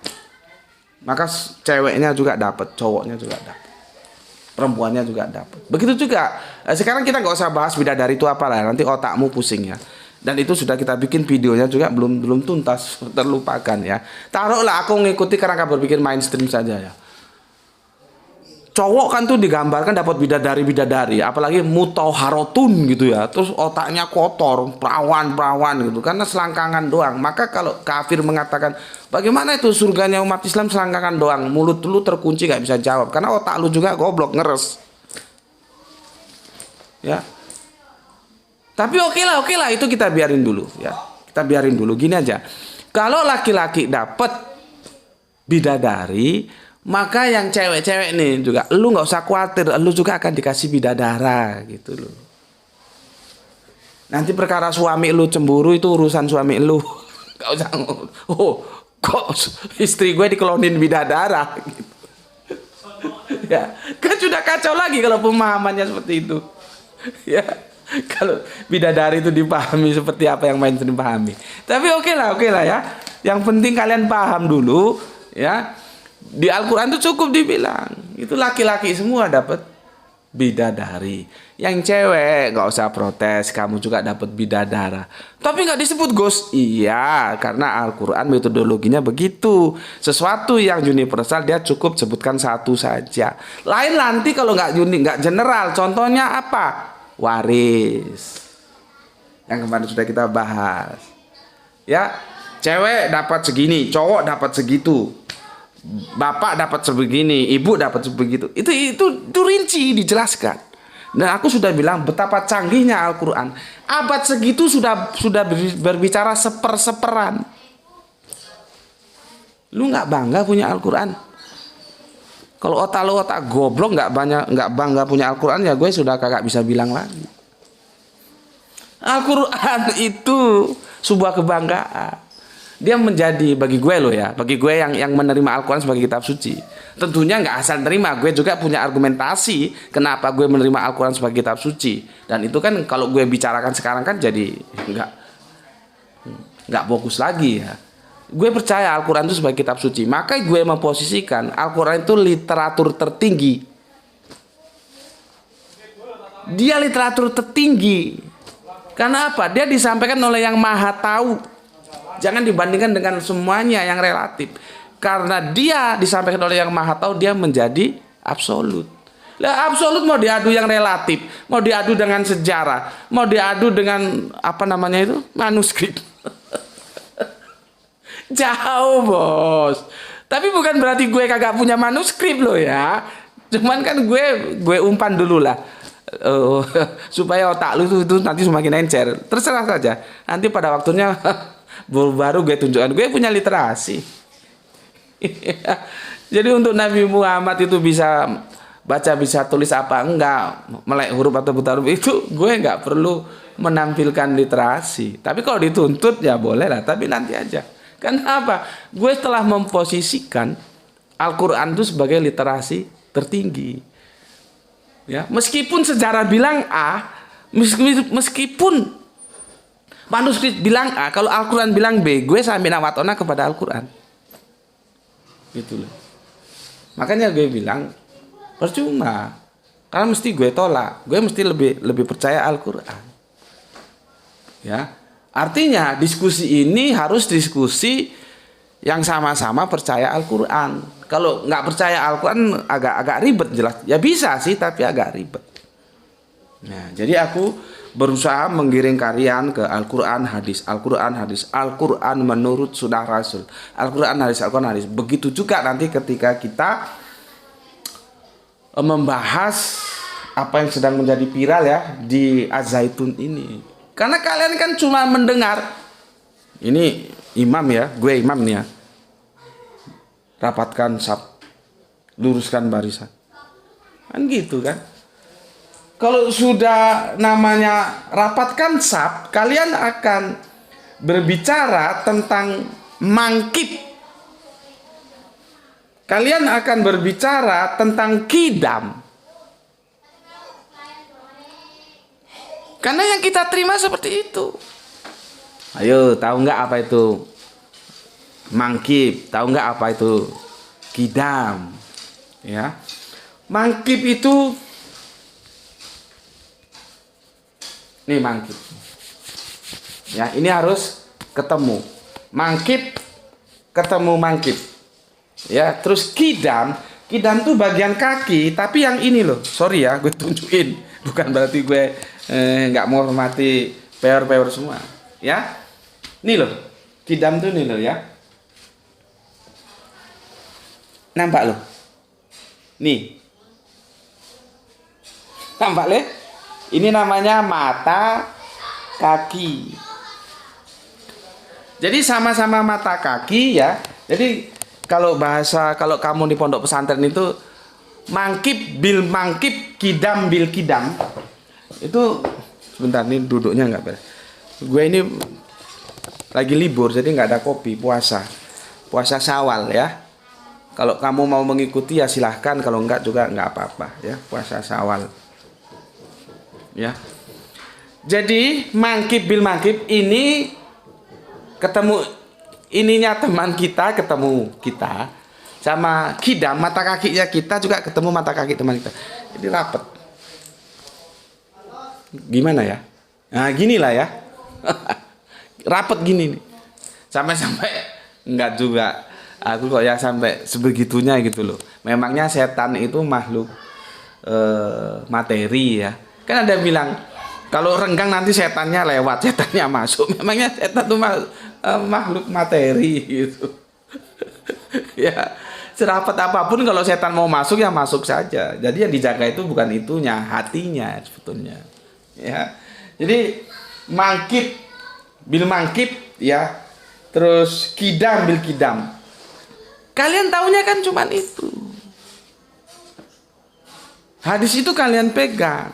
maka ceweknya juga dapat, cowoknya juga dapat, perempuannya juga dapat. Begitu juga. Sekarang kita nggak usah bahas bidadari itu apa lah, nanti otakmu pusing ya. Dan itu sudah kita bikin videonya juga belum tuntas, terlupakan ya. Taruhlah aku ngikuti kerangka berpikir mainstream saja ya. Cowok kan tuh digambarkan dapat bidadari, apalagi mutahharotun gitu ya. Terus otaknya kotor, perawan gitu, karena selangkangan doang. Maka kalau kafir mengatakan, bagaimana itu surganya umat Islam selangkangan doang, mulut lu terkunci gak bisa jawab, karena otak lu juga goblok, ngeres. Ya. Tapi oke lah, itu kita biarin dulu ya. Kita biarin dulu, gini aja. Kalau laki-laki dapat bidadari, maka yang cewek-cewek nih juga, lu nggak usah khawatir, lu juga akan dikasih bidadara gitu loh. Nanti perkara suami lu cemburu itu urusan suami lu, nggak usah. Oh, kok istri gue dikelonin bidadara? Gitu. Ya, kan sudah kacau lagi kalau pemahamannya seperti itu. Ya, kalau bidadari itu dipahami seperti apa yang main dipahami. Tapi oke lah ya. Yang penting kalian paham dulu, ya. Di Al-Quran itu cukup dibilang itu laki-laki semua dapat bidadari. Yang cewek nggak usah protes, kamu juga dapat bidadara. Tapi nggak disebut Gus. Iya, karena Al-Quran metodologinya begitu. Sesuatu yang universal dia cukup sebutkan satu saja. Lain nanti kalau nggak general. Contohnya apa? Waris. Yang kemarin sudah kita bahas. Ya, cewek dapat segini, cowok dapat segitu. Bapak dapat sebegini, ibu dapat sebegitu. Itu rinci dijelaskan. Dan aku sudah bilang betapa canggihnya Al-Quran. Abad segitu sudah berbicara seperan. Lu nggak bangga punya Al-Quran? Kalau otak lu otak goblok nggak bangga punya Al-Quran, ya gue sudah kagak bisa bilang lagi. Al-Quran itu sebuah kebanggaan. Dia menjadi bagi gue loh ya, bagi gue yang menerima Al-Quran sebagai kitab suci. Tentunya nggak asal terima, gue juga punya argumentasi kenapa gue menerima Al-Quran sebagai kitab suci. Dan itu kan kalau gue bicarakan sekarang kan jadi nggak fokus lagi ya. Gue percaya Al-Quran itu sebagai kitab suci, maka gue memposisikan Al-Quran itu literatur tertinggi. Dia literatur tertinggi. Karena apa? Dia disampaikan oleh yang maha tahu. Jangan dibandingkan dengan semuanya yang relatif. Karena dia disampaikan oleh yang maha tahu, dia menjadi absolut. Lah absolut mau diadu yang relatif, mau diadu dengan sejarah, mau diadu dengan apa namanya itu? Manuskrip. Jauh, Bos. Tapi bukan berarti gue kagak punya manuskrip loh ya. Cuman kan gue umpan dulu lah. Supaya otak lu itu nanti semakin encer. Terserah saja. Nanti pada waktunya baru gue tunjukkan gue punya literasi. Jadi untuk Nabi Muhammad itu bisa baca, bisa tulis apa enggak, melek huruf atau buta huruf, itu gue nggak perlu menampilkan literasi. Tapi kalau dituntut ya boleh lah, tapi nanti aja. Kenapa? Gue telah memposisikan Al-Quran itu sebagai literasi tertinggi. Ya, meskipun sejarah bilang A, meskipun manuskrip bilang A, kalau Al-Quran bilang B, gue samina watona kepada Al-Quran. Gitu loh. Makanya gue bilang percuma. Karena mesti gue tolak. Gue mesti lebih percaya Al-Quran. Ya. Artinya diskusi ini harus diskusi yang sama-sama percaya Al-Quran. Kalau nggak percaya Al-Quran agak ribet jelas. Ya bisa sih, tapi agak ribet. Nah, jadi aku berusaha menggiring kalian ke Al-Quran hadis, Al-Quran hadis, Al-Quran menurut sunnah Rasul, Al-Quran hadis, Al-Quran hadis. Begitu juga nanti ketika kita membahas apa yang sedang menjadi viral ya di Az-Zaitun ini. Karena kalian kan cuma mendengar. Ini imam ya, gue imam nih ya. Rapatkan saf, luruskan barisan. Kan gitu kan. Kalau sudah namanya rapatkan saf, kalian akan berbicara tentang mangkib. kalian akan berbicara tentang kidam. Karena yang kita terima seperti itu. Ayo, tahu nggak apa itu mangkib? Tahu nggak apa itu kidam? Ya, mangkib itu, nih mangkib. Ya, ini harus ketemu mangkib, ketemu mangkib. Ya, terus kidam tuh bagian kaki, tapi yang ini loh. Sorry ya, gue tunjukin. Bukan berarti gue nggak mau hormati peor semua. Ya, nih loh, kidam tuh nih loh ya. Nampak loh. Nih. Nampak le? Ini namanya mata kaki. Jadi sama-sama mata kaki ya. Jadi kalau kamu di pondok pesantren itu mangkib bil mangkib, kidam bil kidam. Itu sebentar nih duduknya nggak beres. Gue ini lagi libur jadi nggak ada kopi, puasa Syawal ya. Kalau kamu mau mengikuti ya silahkan, kalau enggak juga nggak apa-apa ya, puasa Syawal. Ya. Jadi mangkib bil mangkib ini ketemu, ininya teman kita ketemu kita, sama kidam mata kakinya kita juga ketemu mata kaki teman kita. Jadi rapet. Gimana ya? Nah ginilah ya. Rapet gini nih. Sampai enggak juga. Aku kok ya sampai sebegitunya gitu loh. Memangnya setan itu makhluk materi ya. Kan ada yang bilang kalau renggang nanti setannya lewat, setannya masuk. Memangnya setan itu makhluk materi gitu. Ya, serapat apapun kalau setan mau masuk ya masuk saja. Jadi yang dijaga itu bukan itunya, hatinya sebetulnya. Ya. Jadi mangkib bil mangkib ya. Terus kidam bil kidam. Kalian taunya kan cuman itu. Hadis itu kalian pegang.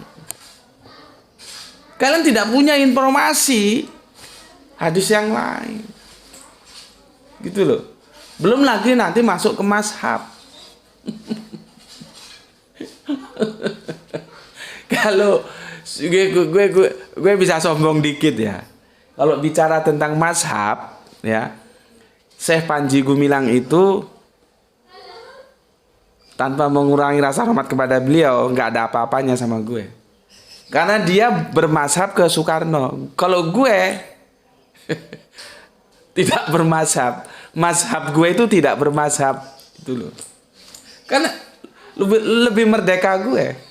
Kalian tidak punya informasi hadis yang lain. Gitu loh. Belum lagi nanti masuk ke mazhab. Kalau gue bisa sombong dikit ya. Kalau bicara tentang mazhab ya, Syekh Panji Gumilang itu tanpa mengurangi rasa hormat kepada beliau, nggak ada apa-apanya sama gue. Karena dia bermazhab ke Soekarno. Kalau gue tidak bermazhab, mazhab gue itu tidak bermazhab itu loh. Karena lebih merdeka gue.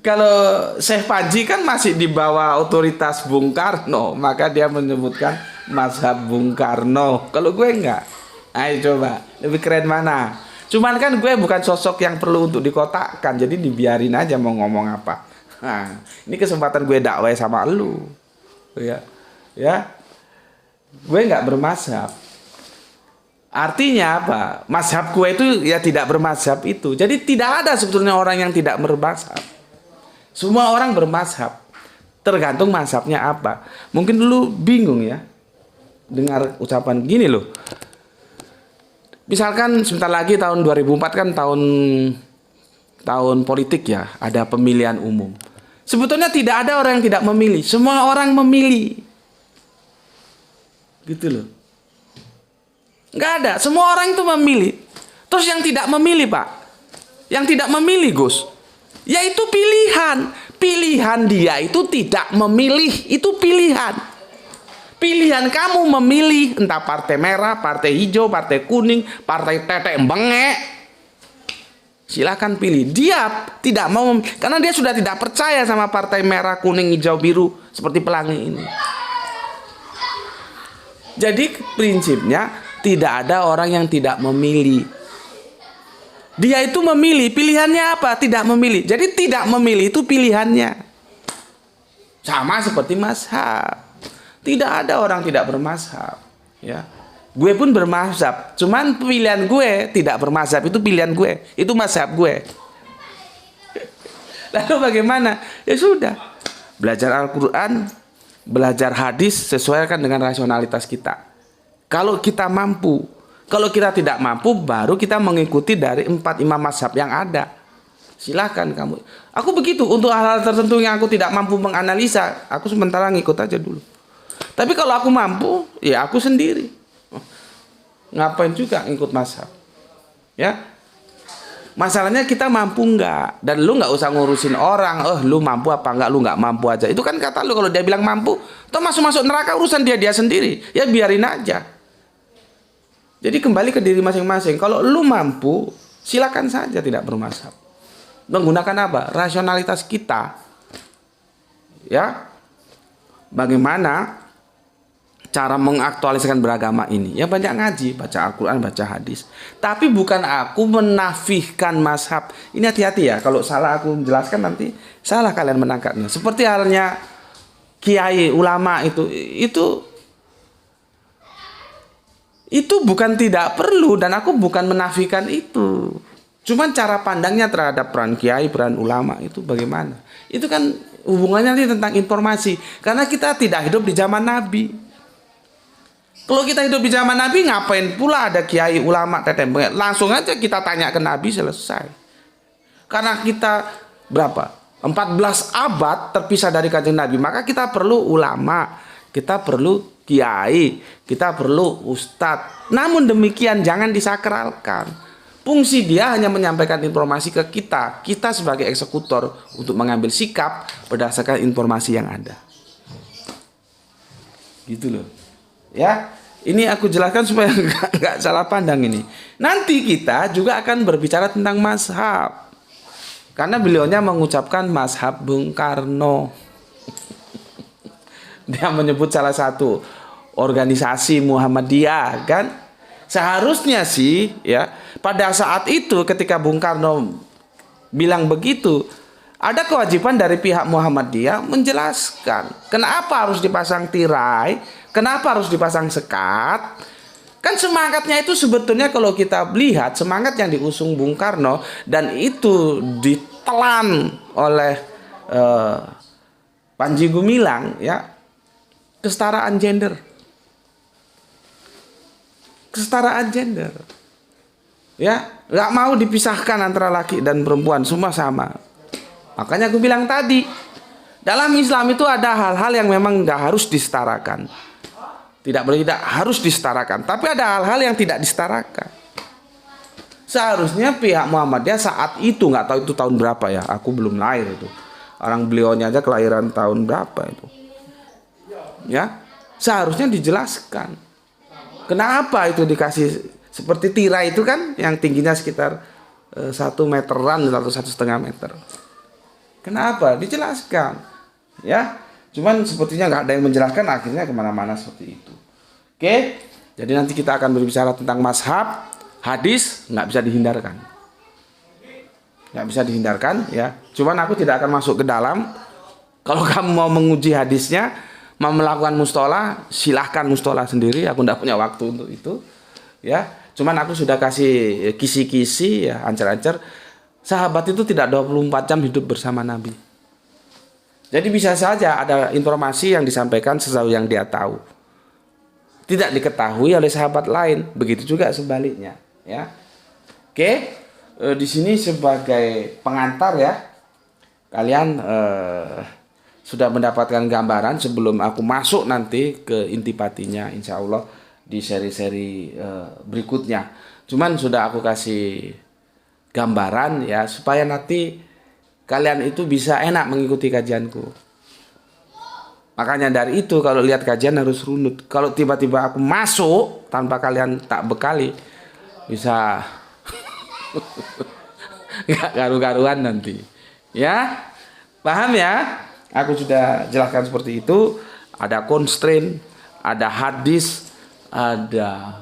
Kalau Syekh Panji kan masih di bawah otoritas Bung Karno, maka dia menyebutkan mazhab Bung Karno. Kalau gue enggak. Ayo coba, lebih keren mana? Cuman kan gue bukan sosok yang perlu untuk dikotakkan, jadi dibiarin aja mau ngomong apa. Nah, ini kesempatan gue dakwah sama lu. Ya. Ya. Gue enggak bermazhab. Artinya apa? Mazhab gue itu ya tidak bermazhab itu. Jadi tidak ada sebetulnya orang yang tidak bermazhab. Semua orang bermazhab. Tergantung mazhabnya apa. Mungkin dulu bingung ya dengar ucapan gini loh. Misalkan sebentar lagi tahun 2004 kan tahun politik ya, ada pemilihan umum. Sebetulnya tidak ada orang yang tidak memilih, semua orang memilih. Gitu loh. Nggak ada, semua orang itu memilih. Terus yang tidak memilih, Pak? Yang tidak memilih, Gus, yaitu pilihan. Pilihan dia itu tidak memilih, itu pilihan. Pilihan kamu memilih entah partai merah, partai hijau, partai kuning, partai tetek bengek. Silakan pilih. Dia tidak mau, karena dia sudah tidak percaya sama partai merah, kuning, hijau, biru seperti pelangi ini. Jadi prinsipnya tidak ada orang yang tidak memilih. Dia itu memilih, pilihannya apa? Tidak memilih. Jadi tidak memilih itu pilihannya. Sama seperti mazhab. Tidak ada orang tidak bermazhab, ya. Gue pun bermazhab, cuman pilihan gue tidak bermazhab, itu pilihan gue, itu mazhab gue. Lalu bagaimana? Ya sudah, belajar Al-Quran, belajar hadis sesuaikan dengan rasionalitas kita. Kalau kita mampu Kalau kita tidak mampu, baru kita mengikuti dari 4 imam mazhab yang ada. Silakan kamu. Aku begitu, untuk hal-hal tertentu yang aku tidak mampu menganalisa, aku sementara ngikut aja dulu. Tapi kalau aku mampu, ya aku sendiri. Ngapain juga ngikut mazhab? Ya. Masalahnya kita mampu nggak, dan lu nggak usah ngurusin orang. Lu mampu apa nggak, lu nggak mampu aja. Itu kan kata lu, kalau dia bilang mampu, toh masuk neraka urusan dia sendiri. Ya biarin aja. Jadi kembali ke diri masing-masing. Kalau lu mampu, silakan saja, tidak bermazhab. Menggunakan apa? Rasionalitas kita. Ya. Bagaimana cara mengaktualisasikan beragama ini? Ya banyak ngaji, baca Al-Quran, baca hadis. Tapi bukan aku menafikan mazhab. Ini hati-hati ya, kalau salah aku menjelaskan nanti salah kalian menangkapnya. Seperti halnya kiai, ulama itu bukan tidak perlu, dan aku bukan menafikan itu. Cuman cara pandangnya terhadap peran kiai, peran ulama itu bagaimana? Itu kan hubungannya nanti tentang informasi. Karena kita tidak hidup di zaman Nabi. Kalau kita hidup di zaman Nabi, ngapain pula ada kiai, ulama, tetemeng? Langsung aja kita tanya ke Nabi, selesai. Karena kita berapa? 14 abad terpisah dari kanjeng Nabi, maka kita perlu ulama, kita perlu kiai, kita perlu ustadz. Namun demikian jangan disakralkan. Fungsi dia hanya menyampaikan informasi ke kita. Kita sebagai eksekutor untuk mengambil sikap berdasarkan informasi yang ada. Gitu loh. Ya, ini aku jelaskan supaya nggak salah pandang ini. Nanti kita juga akan berbicara tentang mazhab. Karena beliaunya mengucapkan mazhab Bung Karno. Dia menyebut salah satu organisasi Muhammadiyah, kan? Seharusnya sih ya, pada saat itu ketika Bung Karno bilang begitu, ada kewajiban dari pihak Muhammadiyah menjelaskan kenapa harus dipasang tirai, kenapa harus dipasang sekat. Kan semangatnya itu sebetulnya kalau kita lihat semangat yang diusung Bung Karno, dan itu ditelan oleh Panji Gumilang, ya, kesetaraan gender. Kesetaraan gender. Ya, nggak mau dipisahkan antara laki dan perempuan, semua sama. Makanya aku bilang tadi, dalam Islam itu ada hal-hal yang memang nggak harus disetarakan. Tidak harus disetarakan, tapi ada hal-hal yang tidak disetarakan. Seharusnya pihak Muhammadiyah saat itu, nggak tahu itu tahun berapa ya, aku belum lahir itu. Orang beliaunya aja kelahiran tahun berapa itu. Ya, seharusnya dijelaskan. Kenapa itu dikasih seperti tirai itu kan, yang tingginya sekitar 1 meteran atau 1,5 meter. Kenapa? Dijelaskan. Ya, cuman sepertinya nggak ada yang menjelaskan, akhirnya kemana-mana seperti itu. Oke, jadi nanti kita akan berbicara tentang mazhab, hadis, nggak bisa dihindarkan. Nggak bisa dihindarkan, ya. Cuman aku tidak akan masuk ke dalam. Kalau kamu mau menguji hadisnya, mau melakukan mustolah, silahkan mustolah sendiri. Aku tidak punya waktu untuk itu, ya. Cuman aku sudah kasih kisi-kisi, ya, ancar-ancar. Sahabat itu tidak 24 jam hidup bersama Nabi. Jadi bisa saja ada informasi yang disampaikan sejauh yang dia tahu, tidak diketahui oleh sahabat lain. Begitu juga sebaliknya, ya. Oke, di sini sebagai pengantar ya, kalian sudah mendapatkan gambaran sebelum aku masuk nanti ke intipatinya, insya Allah di seri-seri berikutnya. Cuman sudah aku kasih gambaran ya, supaya nanti kalian itu bisa enak mengikuti kajianku. Makanya dari itu kalau lihat kajian harus runut. Kalau tiba-tiba aku masuk tanpa kalian tak bekali, bisa nggak karu-karuan nanti. Ya, paham ya? Aku sudah jelaskan seperti itu. Ada constraint, ada hadis, ada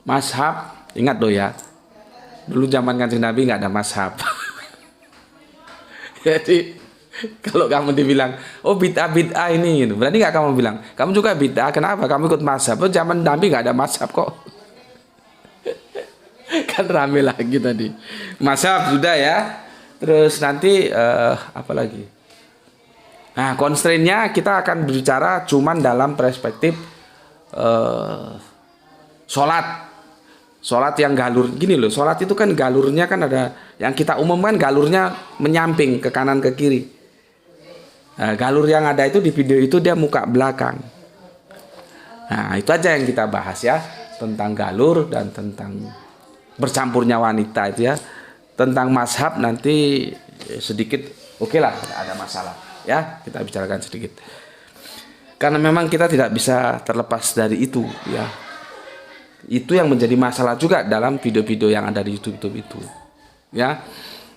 mazhab. Ingat loh ya, dulu zaman Kanjeng Nabi nggak ada mazhab. Jadi kalau kamu dibilang, oh bid'ah ini gitu, berarti nggak kamu bilang, kamu juga bid'ah, kenapa? Kamu ikut mazhab. Oh, zaman Nabi nggak ada mazhab kok. Kan rame lagi tadi. Mazhab sudah ya. Terus nanti apa lagi? Nah, constraint-nya kita akan berbicara cuman dalam perspektif Sholat yang galur gini loh. Sholat itu kan galurnya kan ada yang kita umumkan galurnya menyamping ke kanan ke kiri. Nah, galur yang ada itu di video itu dia muka belakang. Nah, itu aja yang kita bahas ya, tentang galur dan tentang bercampurnya wanita itu ya. Tentang mazhab nanti sedikit oke lah, tidak ada masalah ya, kita bicarakan sedikit. Karena memang kita tidak bisa terlepas dari itu ya. Itu yang menjadi masalah juga dalam video-video yang ada di YouTube itu. Ya.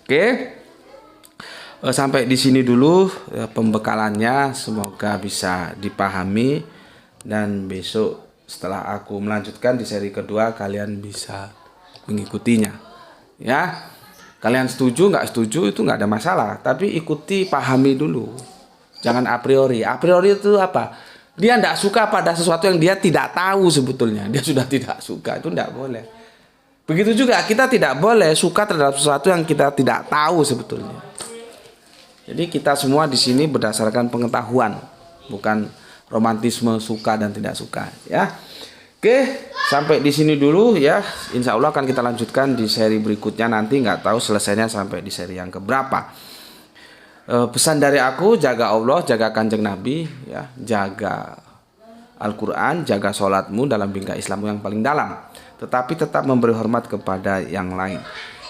Oke. Sampai di sini dulu pembekalannya, semoga bisa dipahami dan besok setelah aku melanjutkan di seri kedua kalian bisa mengikutinya. Ya. Kalian setuju nggak setuju itu nggak ada masalah, tapi ikuti, pahami dulu. Jangan a priori. A priori itu apa? Dia tidak suka pada sesuatu yang dia tidak tahu sebetulnya. Dia sudah tidak suka, itu tidak boleh. Begitu juga kita tidak boleh suka terhadap sesuatu yang kita tidak tahu sebetulnya. Jadi kita semua di sini berdasarkan pengetahuan, bukan romantisme suka dan tidak suka. Ya, oke, sampai di sini dulu ya. Insya Allah akan kita lanjutkan di seri berikutnya nanti. Nggak tahu selesainya sampai di seri yang keberapa. Pesan dari aku, jaga Allah, jaga kanjeng Nabi, ya, jaga Al-Quran, jaga sholatmu dalam bingkai Islammu yang paling dalam. Tetapi tetap memberi hormat kepada yang lain.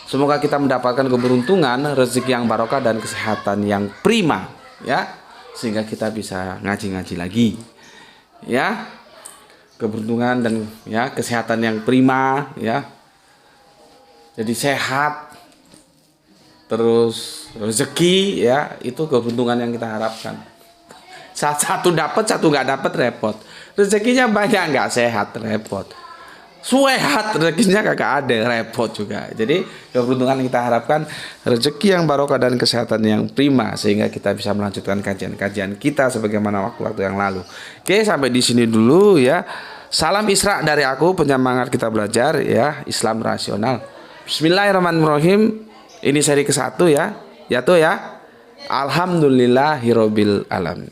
Semoga kita mendapatkan keberuntungan, rezeki yang barokah dan kesehatan yang prima, ya, sehingga kita bisa ngaji-ngaji lagi, ya. Keberuntungan dan ya kesehatan yang prima, ya. Jadi sehat. Terus rezeki ya, itu keberuntungan yang kita harapkan. Satu dapat, satu nggak dapat, repot. Rezekinya banyak nggak sehat, repot. Sehat rezekinya kagak ada, repot juga. Jadi keberuntungan yang kita harapkan, rezeki yang barokah dan kesehatan yang prima, sehingga kita bisa melanjutkan kajian-kajian kita sebagaimana waktu-waktu yang lalu. Oke, sampai di sini dulu ya. Salam Isra dari aku, penyemangat kita belajar ya, Islam rasional. Bismillahirrahmanirrahim. Ini seri ke-1 ya. Ya tuh ya. Alhamdulillahirabbil alamin.